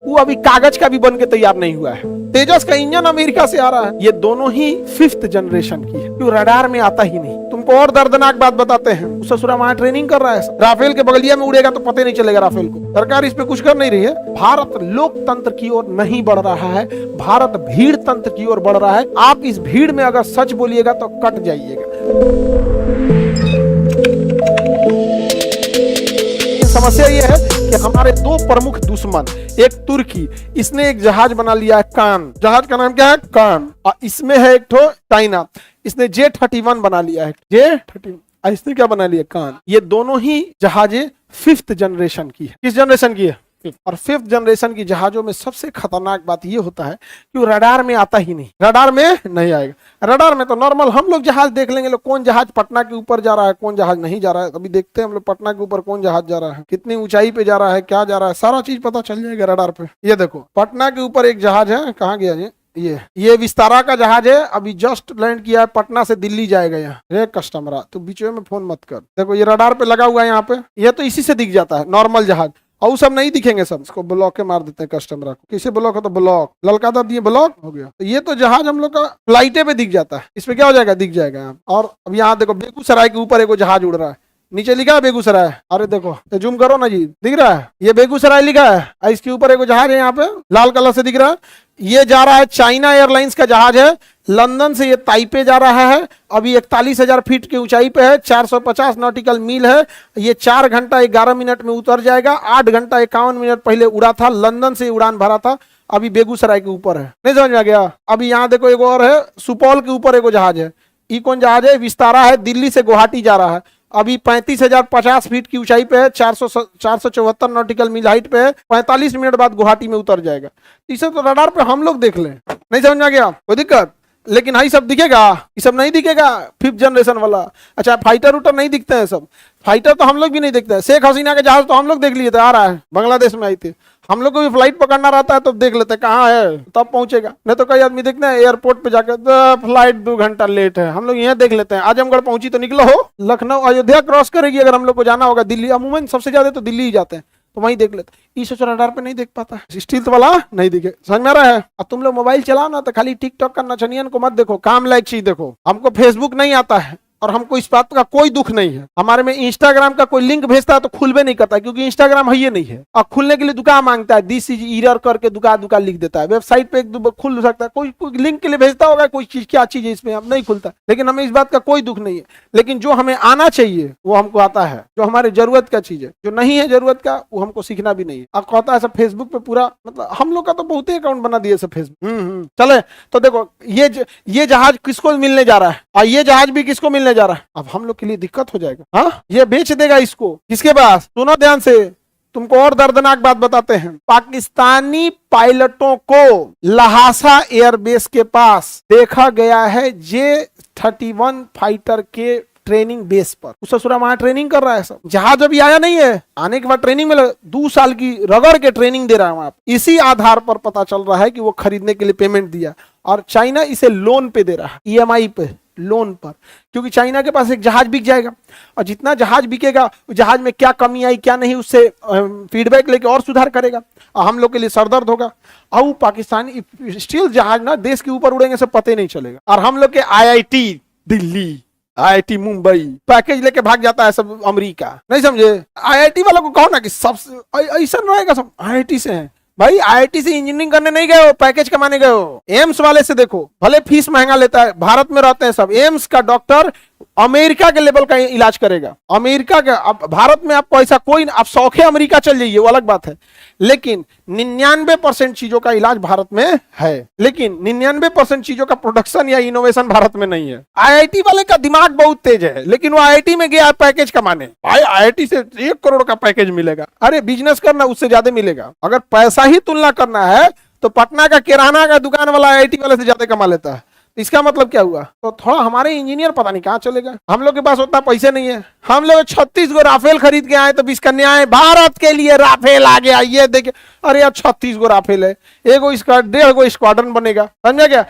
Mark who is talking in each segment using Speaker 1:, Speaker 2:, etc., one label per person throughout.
Speaker 1: वो अभी कागज का भी बन के तैयार नहीं हुआ है। तेजस का इंजन अमेरिका से आ रहा है। ये दोनों ही 5th जनरेशन की है, जो रडार में आता ही नहीं। तुमको और दर्दनाक बात बताते हैं, ससुरा वहां ट्रेनिंग कर रहा है। राफेल के बगलिया में उड़ेगा तो पता नहीं चलेगा राफेल को। सरकार इस पे कुछ कर नहीं रही है। भारत लोकतंत्र की ओर नहीं बढ़ रहा है, भारत भीड़ तंत्र की ओर बढ़ रहा है। आप इस भीड़ में अगर सच बोलिएगा तो कट जाइएगा। समस्या ये है कि हमारे दो प्रमुख दुश्मन, एक तुर्की, इसने एक जहाज बना लिया है कान। जहाज का नाम क्या है? कान। और इसमें है एक ठो चाइना, इसने J-31 बना लिया है। J-31 इसने क्या बना लिया? कान। ये दोनों ही जहाजें 5th जनरेशन की है। किस जनरेशन की है? और 5th जनरेशन की जहाजों में सबसे खतरनाक बात ये होता है कि वो रडार में आता ही नहीं। रडार में नहीं आएगा। रडार में तो नॉर्मल हम लोग जहाज देख लेंगे, लोग कौन जहाज पटना के ऊपर जा रहा है, कौन जहाज नहीं जा रहा है। अभी देखते हैं हम लोग पटना के ऊपर कौन जहाज जा रहा है, कितनी ऊंचाई पे जा रहा है, क्या जा रहा है, सारा चीज पता चल जाएगा रडार पे। ये देखो पटना के ऊपर एक जहाज है, कहाँ गया ये विस्तारा का जहाज है, अभी जस्ट लैंड किया है, पटना से दिल्ली जाएगा। यहाँ रे कस्टमर तो बीच में फोन मत कर। देखो ये रडार पे लगा हुआ है यहाँ पे, ये तो इसी से दिख जाता है नॉर्मल जहाज, और सब नहीं दिखेंगे सब। इसको ब्लॉक के मार देते हैं कस्टमर को। किसे ब्लॉक हो तो ब्लॉक, ललका दब दिए ब्लॉक हो गया। तो ये तो जहाज हम लोग का फ्लाइटे पे दिख जाता है, इसमें क्या हो जाएगा? दिख जाएगा यहाँ। और अब यहाँ देखो बेगूसराय के ऊपर एक जहाज उड़ रहा है, नीचे लिखा है बेगूसराय। अरे देखो जूम करो ना जी, दिख रहा है? ये बेगूसराय लिखा है, इसके ऊपर एक जहाज है यहाँ पे लाल कलर से दिख रहा है। ये जा रहा है चाइना एयरलाइंस का जहाज है, लंदन से ये ताइपे जा रहा है। अभी 41,000 फीट की ऊंचाई पे है, 450 नॉटिकल मील है। ये 4 घंटा 11 मिनट में उतर जाएगा। 8 घंटा 51 मिनट पहले उड़ा था, लंदन से उड़ान भरा था, अभी बेगूसराय के ऊपर है। नहीं समझ में आ गया? अभी यहाँ देखो एक और है, सुपौल के ऊपर एक जहाज है। ये कौन जहाज है? विस्तारा है, दिल्ली से गुवाहाटी जा रहा है। अभी 35,050 फीट की ऊंचाई पे है, 474 नॉटिकल मील हाइट पे है। 45 मिनट बाद गुवाहाटी में उतर जाएगा। इसे तो रडार पे हम लोग देख लें। नहीं समझ में आ गया? कोई दिक्कत? लेकिन हाई सब दिखेगा, ये सब नहीं दिखेगा 5th जनरेशन वाला। अच्छा फाइटर उटर नहीं दिखते हैं सब, फाइटर तो हम लोग भी नहीं देखते हैं। शेख हसीना के जहाज तो हम लोग देख लिए थे, आ रहा है, बांग्लादेश में आई थी। हम लोग को भी फ्लाइट पकड़ना रहता है तो देख लेते हैं कहाँ है, तब पहुंचेगा। नहीं तो कई आदमी देखते हैं एयरपोर्ट पे जाकर फ्लाइट 2 घंटा लेट है, हम लोग यहाँ देख लेते हैं। आजमगढ़ पहुंची तो निकलो हो, लखनऊ अयोध्या क्रॉस करेगी अगर हम लोग को जाना होगा। दिल्ली अमूमन सबसे ज्यादा तो दिल्ली ही जाते हैं, तो वहीं देख लेते। इस रडार पे नहीं देख पाता, स्टील वाला नहीं दिखे। समझ में आ रहा है? अब तुम लोग मोबाइल चलाओ ना तो खाली टिकटॉक का नचनियन को मत देखो, काम लायक चीज देखो। हमको फेसबुक नहीं आता है और हमको इस बात का कोई दुख नहीं है। हमारे में इंस्टाग्राम का कोई लिंक भेजता है तो खुलबे नहीं करता, क्योंकि इंस्टाग्राम है ही नहीं है। और खुलने के लिए दुकान मांगता है, दिस इज एरर करके दुकान लिख देता है। वेबसाइट पे एक खुल सकता है, कोई लिंक के लिए भेजता होगा, कोई चीज क्या चीज है इसमें, अब नहीं खुलता। लेकिन हमें इस बात का कोई दुख नहीं है। लेकिन जो हमें आना चाहिए वो हमको आता है, जो हमारे जरूरत का चीज है। जो नहीं है जरूरत का वो हमको सीखना भी नहीं है। अब कहता है सब फेसबुक पे पूरा, मतलब हम लोग का तो बहुत ही अकाउंट बना दिए सब फेसबुक। चले तो देखो ये जहाज किसको मिलने जा रहा है और ये जहाज भी किसको मिलने जा रहा है। अब हम लोग के लिए दिक्कत हो जाएगा। हाँ ये बेच देगा इसको, किसके पास? सुनो ध्यान से, तुमको और दर्दनाक बात बताते हैं। पाकिस्तानी पायलटों को लहासा एयरबेस के पास देखा गया है J-31 फाइटर के ट्रेनिंग बेस पर। उस ससुरा वहां ट्रेनिंग कर रहा है सब। जहाज अभी आया नहीं है, आने के बाद ट्रेनिंग में 2 साल की रगड़ के ट्रेनिंग दे रहा है वहां। इसी आधार पर पता चल रहा है कि वो खरीदने के लिए पेमेंट दिया, और चाइना इसे लोन पे दे रहा है, EMI पे, लोन पर। क्योंकि चाइना के पास एक जहाज बिक जाएगा, और जितना जहाज बिकेगा जहाज में क्या कमी आई क्या नहीं, उससे फीडबैक लेके और सुधार करेगा, और हम लोग के लिए सरदर्द होगा। और पाकिस्तानी स्टील जहाज ना देश के ऊपर उड़ेंगे सब पता ही नहीं चलेगा। और हम लोग के IIT Delhi, IIT Mumbai package लेके भाग जाता है सब अमेरिका। नहीं समझे? IIT वालों को कहो ना कि सब ऐसा रहेगा, सब IIT से है भाई। IIT से इंजीनियरिंग करने नहीं गए हो, पैकेज कमाने गए हो। एम्स वाले से देखो, भले फीस महंगा लेता है, भारत में रहते हैं सब। एम्स का डॉक्टर अमेरिका के लेवल का इलाज करेगा, अमेरिका का। अब भारत में आपको ऐसा कोई, आप शौखे अमेरिका चल जाइए वो अलग बात है, लेकिन 99% चीजों का इलाज भारत में है, लेकिन 99% चीजों का प्रोडक्शन या इनोवेशन भारत में नहीं है। IIT वाले का दिमाग बहुत तेज है, लेकिन वो IIT में गया पैकेज कमाने। भाई IIT से 1 करोड़ का पैकेज मिलेगा, अरे बिजनेस करना उससे ज्यादा मिलेगा। अगर पैसा ही तुलना करना है तो पटना का किराना का दुकान वाला IIT वाले से ज्यादा कमा लेता है। इसका मतलब क्या हुआ? तो थोड़ा हमारे इंजीनियर पता नहीं कहां चलेगा। हम लोग के पास उतना पैसे नहीं है। हम लोग 36 गो राफेल खरीद के आए तो 20 कन्याएं, भारत के लिए राफेल आ गया, ये देखिए। अरे यार 36 गो राफेल है, 1.5 गो स्क्वाड्रन बनेगा, समझा क्या?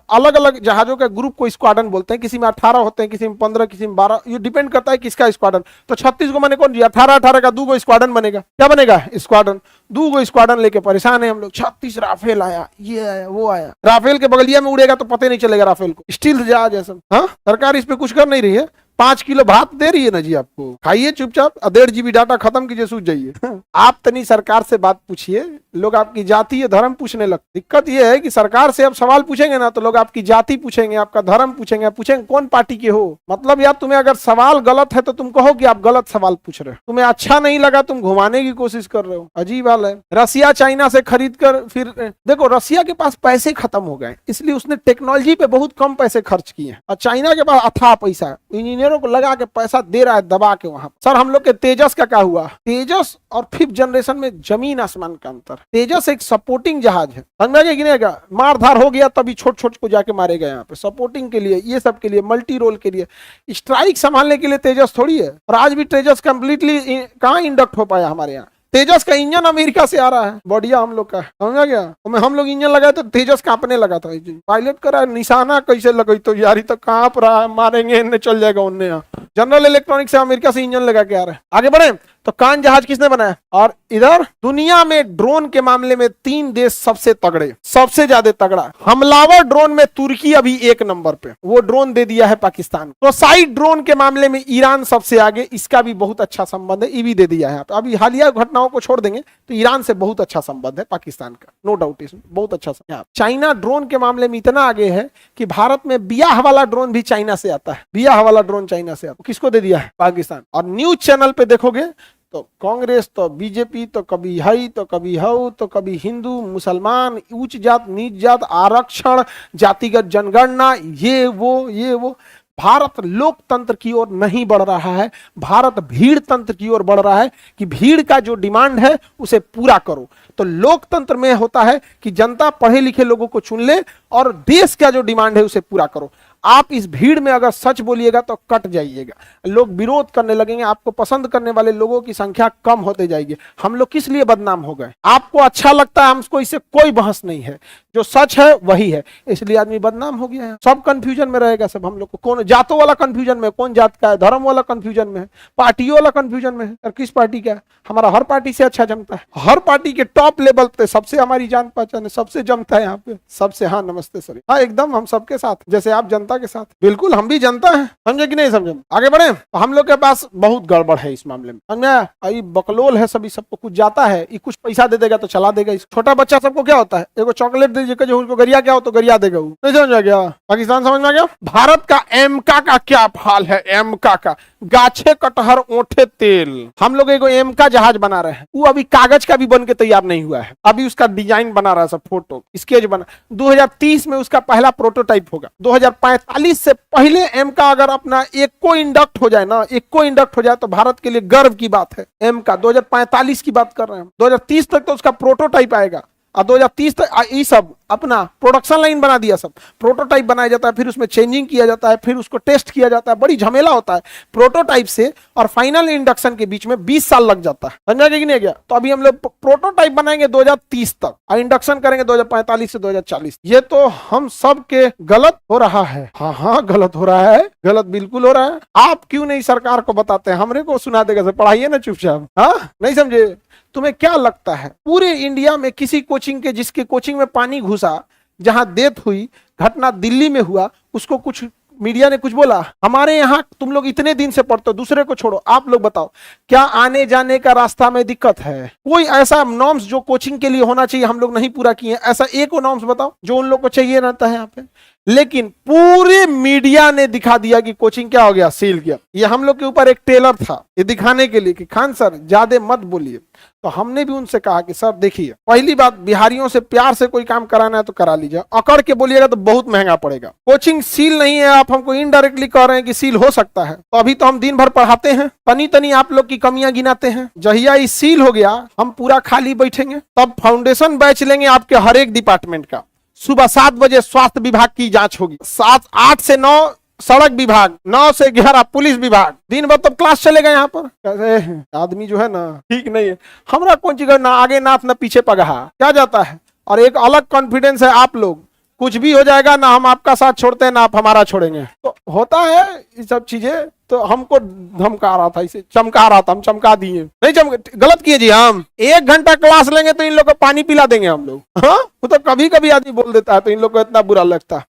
Speaker 1: अलग अलग जहाजों के ग्रुप को स्क्वाड्रन बोलते हैं, किसी में 18 होते हैं, किसी में 15, किसी में 12, ये डिपेंड करता है किसका स्क्वाड्रन। तो 36 गो मैंने कौन जी 18 का 2 गो स्क्वाड्रन बनेगा। क्या बनेगा? स्क्वाड्रन। 2 स्क्वाड्रन लेके परेशान है हम लोग। 36 राफेल आया, ये आया, वो आया। राफेल के बगलिया में उड़ेगा तो पता नहीं चलेगा राफेल को, स्टील जहाज है सब। हाँ, सरकार इस पे कुछ कर नहीं रही है। 5 किलो भात दे रही है ना जी आपको, खाइए चुपचाप, 1.5 GB डाटा खत्म कीजिए, सूझ जाइए। आप तनी सरकार से बात पूछिए, लोग आपकी जाति या धर्म पूछने लगते। दिक्कत यह है कि सरकार से आप सवाल पूछेंगे ना तो लोग आपकी जाति पूछेंगे, आपका धर्म पूछेंगे, पूछेंगे कौन पार्टी के हो। मतलब यार तुम्हें अगर सवाल गलत है तो तुम कहो कि आप गलत सवाल पूछ रहे हो, तुम्हें अच्छा नहीं लगा तुम घुमाने की कोशिश कर रहे हो। अजीब हाल है। रसिया चाइना से खरीद कर, फिर देखो रसिया के पास पैसे खत्म हो गए, इसलिए उसने टेक्नोलॉजी पे बहुत कम पैसे खर्च किए, और चाइना के पास अथाह पैसा है, इंजीनियरों को लगा के पैसा दे रहा है दबा के। वहां सर हम लोग के तेजस का क्या हुआ? तेजस और 5th जनरेशन में जमीन आसमान का अंतर। तेजस एक सपोर्टिंग जहाज है, समझ में गिनेगा, मारधार हो गया तभी छोट छोट को जाके मारेगा। यहाँ पे सपोर्टिंग के लिए, ये सब के लिए, मल्टी रोल के लिए, स्ट्राइक संभालने के लिए तेजस थोड़ी है। और आज भी तेजस कंप्लीटली कहाँ इंडक्ट हो पाया हमारे यहाँ। तेजस का इंजन अमेरिका से आ रहा है, बढ़िया हम लोग का, समझा गया। तो हम लोग इंजन लगाए तो तेजस कांपने लगा था। पायलट करा निशाना कैसे लगी तो यारी तो कांप रहा है, मारेंगे इन्हें, चल जाएगा उन्हें। यहाँ जनरल इलेक्ट्रॉनिक्स से अमेरिका से इंजन लगा के आ रहे हैं। आगे बढ़े तो कान जहाज किसने बनाया? और इधर दुनिया में ड्रोन के मामले में 3 देश सबसे तगड़े, सबसे ज्यादा तगड़ा हमलावर ड्रोन में तुर्की अभी 1 नंबर पे, वो ड्रोन दे दिया है पाकिस्तान। तो साइड ड्रोन के मामले में ईरान सबसे आगे, इसका भी बहुत अच्छा संबंध है, ये भी दे दिया है। अभी हालिया घटनाओं को छोड़ देंगे तो ईरान से बहुत अच्छा संबंध है पाकिस्तान का, नो डाउट इसमें, बहुत अच्छा संबंध। चाइना ड्रोन के मामले में इतना आगे है कि भारत में बियाह वाला ड्रोन भी चाइना से आता है, बियाह वाला ड्रोन चाइना से आता है। किसको दे दिया है? पाकिस्तान। और न्यूज चैनल पे देखोगे तो कांग्रेस तो बीजेपी तो कभी हई तो कभी हऊ तो कभी हिंदू मुसलमान, उच्च जात नीच जात, आरक्षण, जातिगत जनगणना, ये वो। भारत लोकतंत्र की ओर नहीं बढ़ रहा है, भारत भीड़ तंत्र की ओर बढ़ रहा है कि भीड़ का जो डिमांड है उसे पूरा करो। तो लोकतंत्र में होता है कि जनता पढ़े लिखे लोगों को चुन ले और देश का जो डिमांड है उसे पूरा करो। आप इस भीड़ में अगर सच बोलिएगा तो कट जाइएगा, लोग विरोध करने लगेंगे, आपको पसंद करने वाले लोगों की संख्या कम होते जाएगी। हम लोग किस लिए बदनाम हो गए? आपको अच्छा लगता है, हमको इससे कोई बहस नहीं है, जो सच है वही है, इसलिए आदमी बदनाम हो गया है। सब कंफ्यूजन में रहेगा सब। हम लोग को कौन जातों वाला कंफ्यूजन में, कौन जात का है, धर्म वाला कंफ्यूजन में है, पार्टियों वाला कंफ्यूजन में है। और किस पार्टी का है? हमारा हर पार्टी से अच्छा जमता है, हर पार्टी के टॉप लेवल पे सबसे हमारी जान पहचान है, सबसे जमता है यहाँ पे सबसे। हाँ नमस्ते सर, हाँ एकदम हम सबके साथ, जैसे आप जनता के साथ, बिल्कुल हम भी जनता है, समझे कि नहीं समझे। आगे बढ़े। हम लोग के पास बहुत गड़बड़ है इस मामले में, समझे, बकलोल है, सभी सबको कुछ जाता है, ये कुछ पैसा दे देगा तो चला देगा। छोटा बच्चा सबको क्या होता है, एगो चॉकलेट दे दीजिए, जो उसको गरिया क्या हो तो गरिया देगा, नहीं समझ में गया। पाकिस्तान समझ में आ गया। भारत का एमका का क्या हाल है? एमका का गाछे कटहर ओठे तेल, हम लोग एगो एमका जहाज बना रहे हैं, वो अभी कागज का भी बन के तैयार नहीं हुआ है, अभी उसका डिजाइन बना रहा है, सब फोटो स्केच बना। 2030 में उसका पहला प्रोटोटाइप होगा। 2045 से पहले एमका अगर अपना एक को इंडक्ट हो जाए ना, एक को इंडक्ट हो जाए तो भारत के लिए गर्व की बात है। एमका 2045 की बात कर रहे हैं, 2030 तक तो उसका प्रोटोटाइप आएगा, और 2030 तक ये सब अपना प्रोडक्शन लाइन बना दिया, सब प्रोटोटाइप बनाया जाता है, फिर उसमें चेंजिंग किया जाता है, फिर उसको टेस्ट किया जाता है, बड़ी झमेला होता है। प्रोटोटाइप से और फाइनल इंडक्शन के बीच में 20 साल लग जाता है, समझा कि नहीं गया। तो अभी हम लोग प्रोटोटाइप बनाएंगे 2030 तक और इंडक्शन करेंगे 2045 से 2040। ये तो हम सब के गलत हो रहा है। हाँ गलत हो रहा है, गलत बिल्कुल हो रहा है। आप क्यों नहीं सरकार को बताते हैं, हमरे को सुना देगा, पढ़ाइए ना चुपचाप। हाँ नहीं समझे। तुम्हें क्या लगता है पूरे इंडिया में किसी कोचिंग के, जिसके कोचिंग में पानी घुसा, जहां डेथ हुई, घटना दिल्ली में हुआ, उसको कुछ मीडिया ने कुछ बोला? हमारे यहाँ तुम लोग इतने दिन से पढ़ते हो, दूसरे को छोड़ो, आप लोग बताओ क्या आने जाने का रास्ता में दिक्कत है? कोई ऐसा नॉर्म्स जो कोचिंग के लिए होना चाहिए हम लोग नहीं पूरा किए, ऐसा एक नॉर्म्स बताओ जो उन लोग को चाहिए रहता है यहाँ पे। लेकिन पूरे मीडिया ने दिखा दिया कि कोचिंग क्या हो गया, सील किया। ये हम लोग के ऊपर एक टेलर था, ये दिखाने के लिए कि खान सर ज्यादा मत बोलिए। तो हमने भी उनसे कहा कि सर देखिए, पहली बात, बिहारियों से प्यार से कोई काम कराना है तो करा लीजिए, अकड़ के बोलिएगा तो बहुत महंगा पड़ेगा। कोचिंग सील नहीं है, आप हमको इनडायरेक्टली कह रहे हैं कि सील हो सकता है, तो अभी तो हम दिन भर पढ़ाते हैं, तनी तनी आप लोग की कमियां गिनाते हैं। जहिया ये सील हो गया, हम पूरा खाली बैठेंगे, तब फाउंडेशन बैच लेंगे आपके हर एक डिपार्टमेंट का। सुबह 7 बजे स्वास्थ्य विभाग की जांच होगी, 8 से 9 सड़क विभाग, 9 से 11 पुलिस विभाग, दिन भर तब क्लास चलेगा यहाँ पर। कैसे आदमी जो है ना ठीक नहीं है, हमारा कौन चीज ना आगे नाथ ना पीछे पगहा क्या जाता है। और एक अलग कॉन्फिडेंस है आप लोग, कुछ भी हो जाएगा, ना हम आपका साथ छोड़ते हैं ना आप हमारा छोड़ेंगे। तो होता है ये सब चीजें। तो हमको धमका रहा था, इसे चमका रहा था, हम चमका दिए, नहीं गलत किए जी। हम 1 घंटा क्लास लेंगे तो इन लोग को पानी पिला देंगे हम लोग। हाँ, वो तो कभी कभी आदमी बोल देता है तो इन लोग को इतना बुरा लगता है।